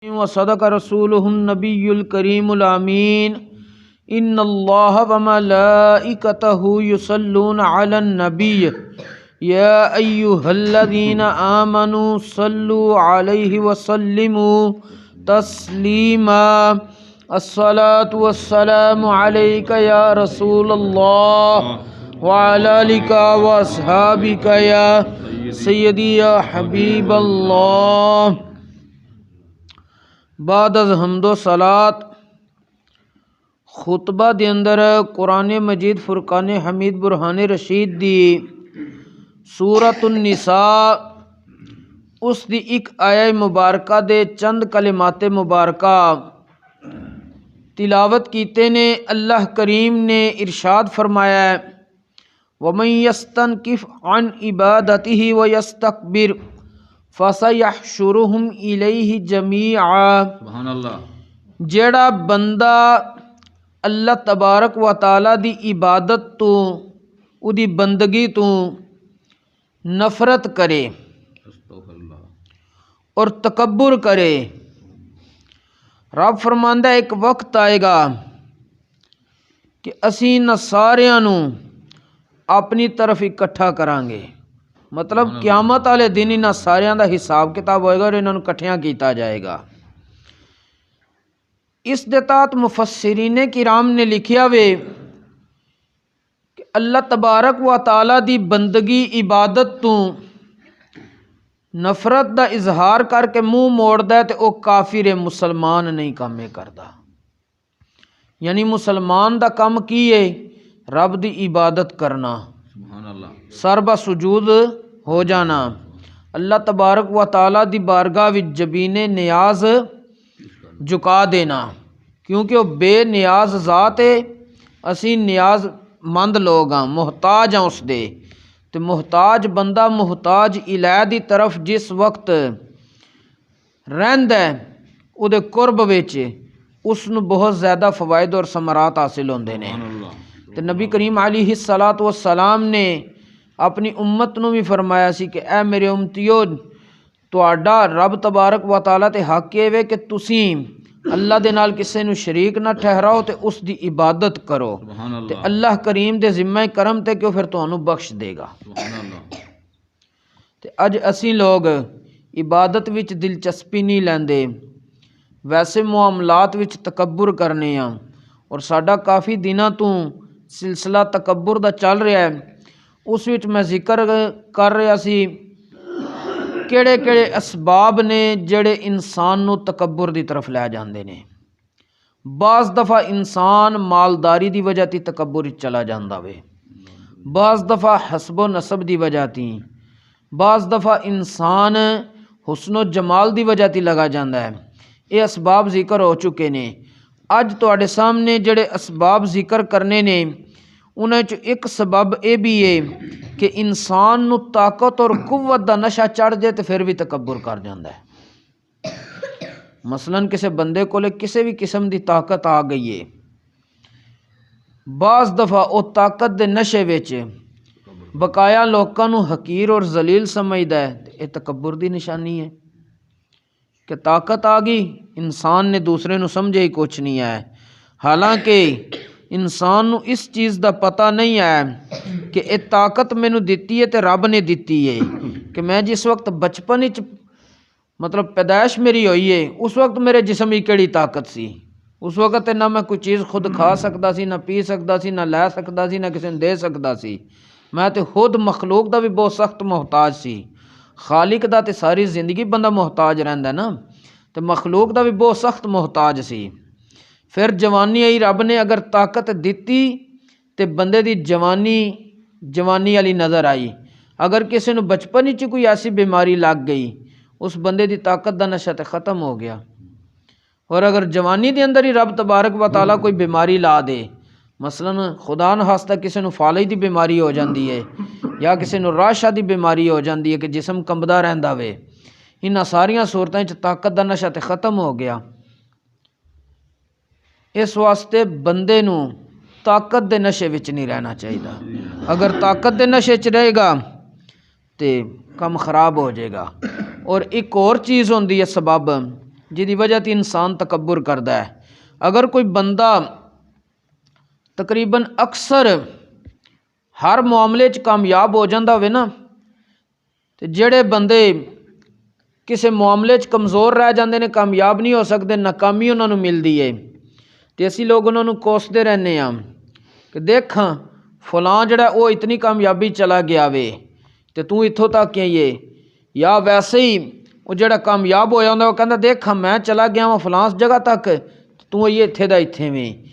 व सदक रसूलुहुन नबियुल करीमुल आमीन। इन्नल्लाह व मलाइकतहु युसल्लूना अलन नबिय्य या अय्युहल्लज़ीना आमनू सल्लू अलैहि व सल्लिमू तस्लीमा। अस्सलातु वस्सलामु अलैका या रसूलल्लाह व अला आलिका व अस्हाबिका या सय्यदी या हबीबल्लाह। बाद अज़ हम्दो सलात खुतबा दे अंदर कुरान मजीद फुरकान हमीद बुरहान रशीद दी सूरतुन निसा उस दी एक आया मुबारका दे चंद कलिमात मुबारका तिलावत कीते ने। अल्लाह करीम ने इरशाद फरमाया वमन यस्तनकिफ अन इबादतिही व यस्तकबिर फसयहशुरुहुम इलैहि जमीआ। सुभान अल्लाह। जेड़ा बंदा अल्लाह तबारक व ताला दी इबादत तो उदी बंदगी तो नफरत करे और तकब्बुर करे, रब फरमांदा एक वक्त आएगा कि असी न सारियां नू अपनी तरफ इकट्ठा करांगे। मतलब क़यामत वाले दिन इन्हां सारियां दा हिसाब किताब होएगा और इन्हां नू इकट्ठियां कीता जाएगा। इस दे तहत मुफस्सिरीने किराम ने लिखिया वे कि अल्लाह तबारक व ताला दी बंदगी इबादत तो नफरत दा इजहार करके मुंह मोड़दा है ते वह काफिर मुसलमान नहीं काम करदा। यानी मुसलमान दा काम की है? रब दी इबादत करना, सरबा सुजूद हो जाना, अल्लाह तबारक व ताला दी बारगाह विच जबीने नियाज झुका देना, क्योंकि वह बेनियाज ज़ात है। असी नियाजमंद लोग हाँ, मुहताज हाँ उस दे। तो मुहताज बंदा मुहताज इलाह दी तरफ जिस वक्त रहिंदा है उहदे कुर्ब विच उसनूं बहुत ज़्यादा फ़वायद और समरात हासिल होंदे ने। तो नबी करीम अलैहिस्सलातु वस्सलाम ने अपनी उम्मत नूं भी फरमाया सी कि ऐ मेरे उम्मतियो तुहाडा रब तबारक व ताला ते हक ये वे कि तुसीं अल्लाह दे नाल किसे नूं शरीक ना ठहराओ ते उस दी इबादत करो ते अल्लाह करीम दे जिम्मे करम ते क्यों फिर तुहानूं बख्श देगा। ते अज असी लोग इबादत विच दिलचस्पी नहीं लैंदे, वैसे मुआमलात विच तकब्बुर करने आ और साडा काफ़ी दिनां तों सिलसिला तकब्बुर दा चल रहा है। उस विच मैं जिक्र कर रहा सी किहड़े किहड़े असबाब ने जिहड़े इंसान नूं तकब्बुर दी तरफ लै जांदे ने। बाज़ दफ़ा इंसान मालदारी दी वजह ती तकब्बुर विच चला जांदा वे, बाज़ दफ़ा हसबो नसब दी वजह ती, बाज़ दफ़ा इंसान हुस्नो जमाल दी वजह ती लगा जांदा है। ये असबाब जिक्र हो चुके ने। अज तुहाडे सामने जिहड़े असबाब जिक्र करने ने उन्हें च एक सबब यह भी है कि इंसान नूं ताकत और कुव्वत दा नशा चढ़ जाए तो फिर भी तकब्बुर कर जाता है। मसलन किसी बंदे कोले किसी भी किस्म की ताकत आ गई है, बाज़ दफ़ा वो ताकत दे नशे विच बकाया लोकां नूं हकीर और जलील समझदा है। ये तकब्बुर दी निशानी है कि ताकत आ गई, इंसान ने दूसरे नूं समझे ही कुछ नहीं है। हालांकि इंसान नूं इस चीज़ दा पता नहीं है कि ये ताकत मैनू दिती है तो रब ने दिती है। कि मैं जिस वक्त बचपन विच मतलब पैदाइश मेरी हुई है उस वक्त मेरे जिस्म की किहड़ी ताकत सी। उस वक्त ना मैं कोई चीज़ खुद खा सकता सी, ना पी सकता सी, ना लै सकता सी, ना किसी नूं दे सकता सी। मैं तो खुद मखलूक दा भी बहुत सख्त मुहताज सी। खालिक दा ते सारी जिंदगी बंदा मुहताज रहिंदा ना, तो मखलूक दा भी बहुत सख्त मुहताज सी। फिर जवानी आई, रब ने अगर ताकत दिती तो बंदे दी जवानी वाली नज़र आई। अगर किसी नूं बचपन ही कोई ऐसी बीमारी लग गई उस बंदे दी ताकत दा नशा तो ख़त्म हो गया। और अगर जवानी के अंदर ही रब तबारक व ताला कोई बीमारी ला दे, मसलन खुदा न खास्ता किसी नूं फालज की बीमारी हो जाती है या किसी नूं राशा की बीमारी हो जाती है कि जिसम कंबदा रहिंदा वे, इन्हां सारियां सूरतां च ताकत दा नशा तो ख़त्म हो गया। इस वास्ते बंदे नूं ताकत दे नशे विच नहीं रहना चाहिए। अगर ताकत दे नशे च रहेगा तो कम खराब हो जाएगा। और एक और चीज़ होंदी है सबब जिहदी वजह ते इंसान तकब्बुर करदा है। अगर कोई बंदा तकरीबन अक्सर हर मामले च कामयाब हो जाता होवे ना, तो जेड़े बंदे किसी मामले च कमज़ोर रह जाते हैं, कामयाब नहीं हो सकते, नाकामी उन्होंने मिलती है, तो असी लोग उन्होंने कोसते रहने कि देख फलां जड़ा वो इतनी कामयाबी चला गया वे तो तू इत्थों तक ही है। या वैसे ही वो जड़ा कामयाब होया होंदा वो कहता देख मैं चला गया वहाँ फलां जगह तक, तू ये इत्थे दा इत्थे में।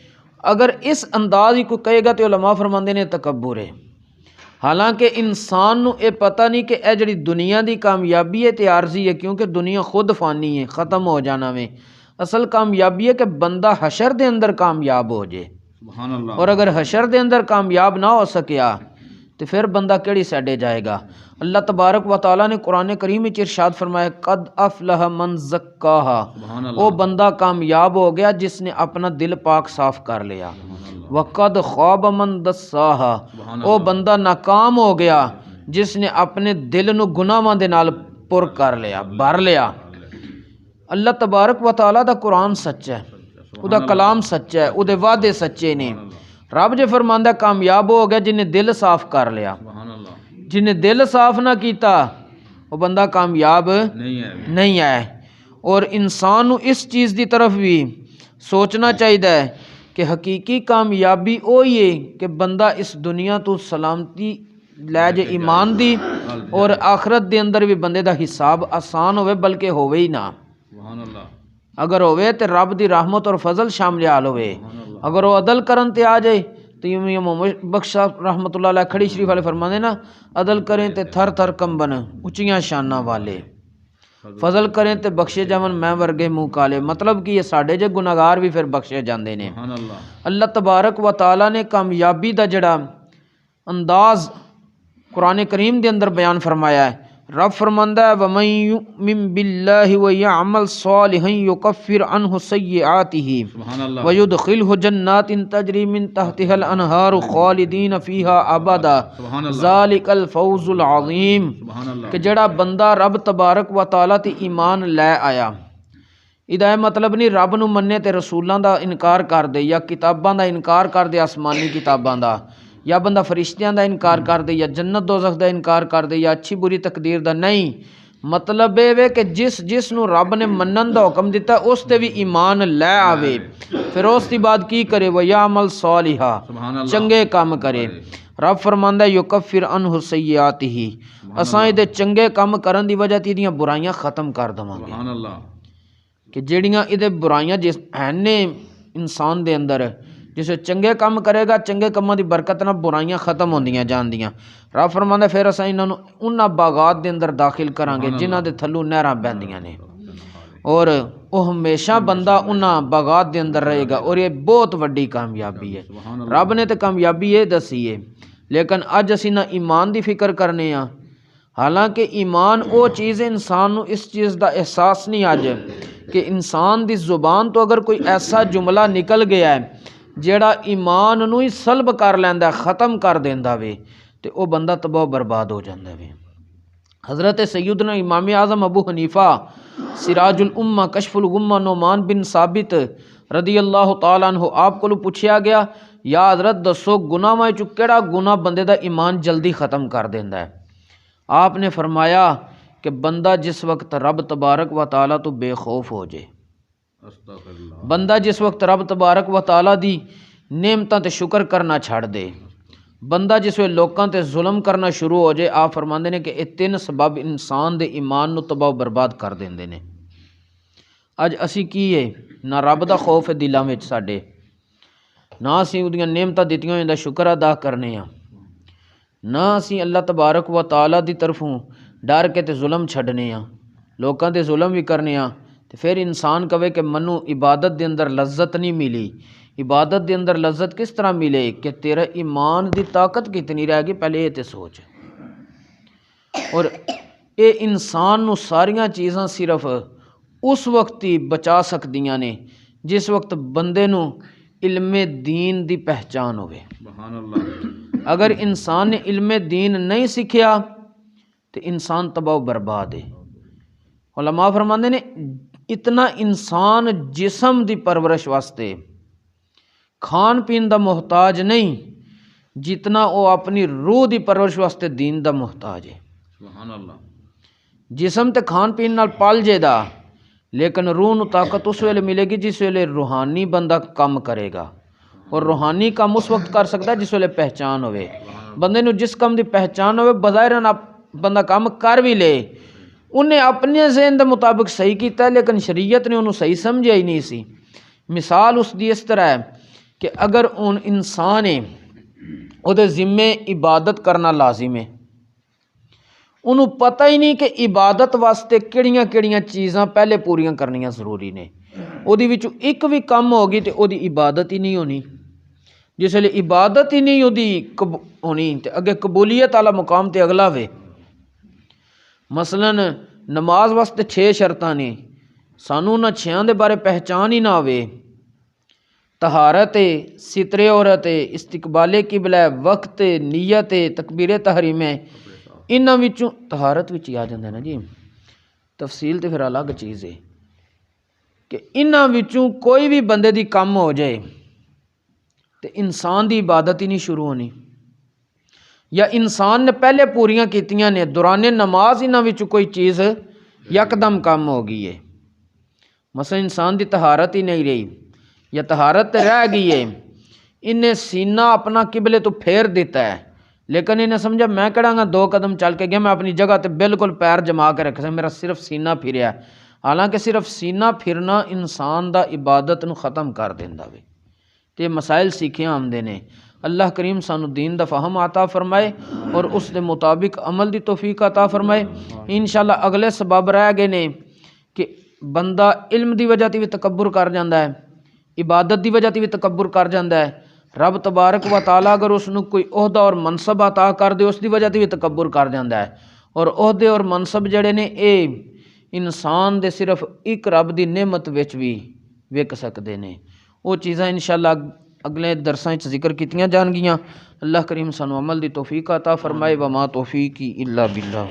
अगर इस अंदाज ही कोई कहेगा तो उलमा फरमांदे ने तकब्बुर है। हालांकि इंसान नूं ये पता नहीं कि यह जी दुनिया की कामयाबी है तो आरजी है, क्योंकि दुनिया खुद फानी है, ख़त्म हो जाना वे। असल कामयाबी है कि बंदा हशर दे अंदर कामयाब हो जाए, और अगर हशर दे अंदर कामयाब ना हो सकिया तो फिर बंदा केड़ी साइडे जाएगा। अल्लाह तबारक व तआला ने कुरान करीम में इरशाद फरमाया कद अफलह मन ज़क्काहा, वो बंदा कामयाब हो गया जिसने अपना दिल पाक साफ कर लिया। वक़द ख़ाब मन दस्साहा, वो बंदा नाकाम हो गया जिसने अपने दिल नूं गुनाहां दे नाल पुर कर लिया, भर लिया। अल्लाह तबारक व तआला दा कुरान सच्चा है, उहदा कलाम सच्चा है, उहदे वादे सच्चे ने। रब जे फरमांदा कामयाब हो गया जिन्हें दिल साफ कर लिया, जिन्हें दिल साफ ना किया वो बंदा कामयाब नहीं है। और इंसान नूं इस चीज़ की तरफ भी सोचना चाहिए कि हकीकी कामयाबी वो ही है कि बंदा इस दुनिया तो सलामती लै जे ईमान दी, और आखरत दे अंदर भी बंदे दा हिसाब आसान होवे, बल्कि होवे ही ना। अगर होवे तो रब दी रहमत और फजल शामिल होवे। अगर वो अदल करन ते आ जाए तो यूं मोहम्मद बख्श साहब रहमतुल्लाह अलैह खड़ी शरीफ वाले फरमाते ना, अदल करें तो थर थर कंबन उच्चियां शाना वाले, फजल करें तो बख्शे जावन मैं वर्गे मुँह काले। मतलब कि ये साढ़े जे गुनाहगार भी फिर बख्शे जाते हैं। अल्लाह तबारक व तआला ने कामयाबी का जड़ा अंदाज कुरान करीम के अंदर बयान फरमाया है। रब फरमांदा है वमन युमिन बिल्लाहि व यअमल सालिहन युकफ्फिर अन्हु सय्यिआतिही व युदखिलहु जन्नातिन तजरी मिन तहतिहल अनहारु खालिदीन फीहा अबदा ज़ालिकल फौजुल अज़ीम। कि जड़ा बंदा रब तबारक व तआला ते ईमान लै आया, इहदा मतलब नहीं रब नूं मन्ने ते रसूलां दा इनकार कर दे, या किताबां दा इनकार कर दे, आसमानी किताबां दा, या बंदा फरिश्तियां दा इनकार कर दे, या जन्नत दोज़ख दा इनकार कर दे, या अच्छी बुरी तकदीर दा। नहीं, मतलब ये वे कि जिस नूं रब ने मन्नन दा हुक्म दिता उस ते भी ईमान लै आवे, फिर उस दी बाद की करे वो या अमल सालिहा, चंगे काम करे। रब फरमांदा युकफ्फिर अन्हु सय्यिआतिही, असां इहदे चंगे काम करन दी वजह ते इहदियां बुराइयां खत्म कर देवांगे। कि जेड़ियां इहदे बुराइयां जिस हैं ने इंसान दे अंदर, जिसे चंगे काम करेगा चंगे कामां दी बरकत नाल बुराइयां खत्म होंदियां जांदियां। रब फरमांदा फिर असां इन्हां नूं उन्हां बागात दे अंदर दाखिल करांगे जिन्हां दे थल्लों नहरां बहंदियां ने, और वो हमेशा बंदा उन्हां बागात दे अंदर रहेगा। और ये बहुत वड्डी कामयाबी है। रब ने तो कामयाबी ये दसी है, लेकिन अज असीं ना ईमान दी फिक्र करने आ। हालांकि ईमान वो चीज़ है, इंसान नूं इस चीज़ का एहसास नहीं अज कि इंसान दी जुबान तो अगर कोई ऐसा जुमला निकल गया है जेड़ा ईमान नूं ही सल्ब कर लैंदा, ख़त्म कर देंदा वे, तो वह बंदा तबाह बर्बाद हो जाता वे। हज़रत सैयदना इमाम आज़म अबू हनीफ़ा सिराजुल उम्मा कशफुल गुम्मा नोमान बिन साबित रदी अल्लाह तआला अन्हु आप को पूछया गया, या हज़रत दसो गुनाहां चों किहड़ा गुनाह बंदे दा ईमान जल्दी ख़त्म कर देंदा है। आपने फरमाया कि बंदा जिस वक्त रब तबारक व तआला तो बेखौफ हो जाए, बंदा जिस वक्त रब तबारक व तआला दी नेमतां ते शुक्र करना छड़ दे, बंदा जिस वे लोकां ते जुल्म करना शुरू हो जाए। आप फरमांदे ने कि ये तीन सबब इंसान दे ईमान नूं तबाह बर्बाद कर देंदे ने। अज असी की है ना रब दा खौफ है दिलों में साडे, ना असी उहदियां नेमतां दित्तियां होइयां दा शुक्र अदा करने आ, ना असी अल्लाह तबारक व तआला दी तरफों डर के ते जुल्म छड्डने आ, लोकां ते जुल्म भी करने आ। तो फिर इंसान कहे कि मनु इबादत के अंदर लज्जत नहीं मिली। इबादत के अंदर लज्जत किस तरह मिले कि तेरा ईमान की ताकत कितनी रह गई, पहले ये तो सोच। और ये इंसान नूं सारियां चीज़ां सिर्फ उस वक्त ही बचा सकदियां ने जिस वक्त बंदे नूं इल्मे दीन की पहचान होवे। अगर इंसान ने इल्मे दीन नहीं सीखिया तो इंसान तबाह बर्बाद है। उलमा फरमांदे ने इतना इंसान जिस्म दी परवरिश वास्ते खान पीन दा मुहताज नहीं जितना वो अपनी रूह दी परवरिश वास्ते दीन दा मुहताज है। सुभान अल्लाह। जिस्म ते खान पीन नाल पल जेदा, लेकिन रूह नूं ताकत उस वेले मिलेगी जिस वेले रूहानी बंदा काम करेगा। और रूहानी काम उस वक्त कर सकता जिस वेले पहचान होवे। बंदे नूं जिस काम दी पहचान होवे बज़ाहिरन बंदा काम कर भी ले, उन्हें अपने ज़हन के मुताबिक सही किया, लेकिन शरीयत ने उन्होंने सही समझा ही नहीं सी। मिसाल उसकी इस तरह है कि अगर उन इंसान है उहदे जिम्मे इबादत करना लाजिम है, उन्होंने पता ही नहीं कि इबादत वास्ते किहड़ियां किहड़ियां चीज़ां पहले पूरियां करनियां जरूरी ने। उहदे विचों एक भी कम होगी तो उहदी इबादत ही नहीं होनी। जिसले इबादत ही नहीं उहदी होनी तो अगे कबूलीयत वाला मुकाम तो अगला वे। मसलन नमाज वास्ते 6 शर्तां ने, सानू उन्हां 6 दे बारे पहचान ही ना होवे। तहारत है, सितरे औरत है, इस्तिकबाले किबला है, वक्त है, नीयत है, तकबीर तहरीम है, इन्हां विचों तहारत विच ही आ जांदा ना जी। तफसील तो फिर अलग चीज़ है कि इन्हां विचों कोई भी बंदे दी कम हो जाए तो इंसान दी इबादत ही नहीं शुरू होनी, या इंसान ने पहले पूरियां कीतियां ने दौरान नमाज इन्हां विचों कोई चीज़ यकदम कम हो गई है। मसलन इंसान दी तहारत ही नहीं रही या तहारत रह गई है, इन्हें सीना अपना किबले तो फेर देता है, लेकिन इन्हें समझा मैं कड़ांगा 2 कदम चल के गया, मैं अपनी जगह तो बिल्कुल पैर जमा के रख, मेरा सिर्फ सीना फिरया। हालांकि सिर्फ सीना फिरना इंसान दा इबादत नूं ख़त्म कर देंदा वे। ते मसाइल सीखे आमदे ने। अल्लाह करीम सानू दीन दा फहम आता फरमाए और उस दे मुताबिक अमल दी तौफीक अता फरमाए। इंशाअल्लाह अगले सबब रह गए ने कि बंदा इल्म दी वजह ते भी तकब्बुर कर जाता है, इबादत दी वजह ते भी तकब्बुर कर जाता है। रब तबारक व तआला अगर उसनू कोई ओहदा और मनसब अता कर दे उसकी वजह ते भी तकब्बुर कर जाता है। और ओहदे और मनसब जड़े ने ये इंसान दे सिर्फ एक रब दी नेमत विच भी विक सकते ने। वो चीज़ां इंशाअल्लाह अगले दरसां जिक्र कीतियां जाणगियां। अल्लाह करीम सानू अमल दी तौफीक अता फरमाए। वमा तौफीकी इल्ला बिल्लाह।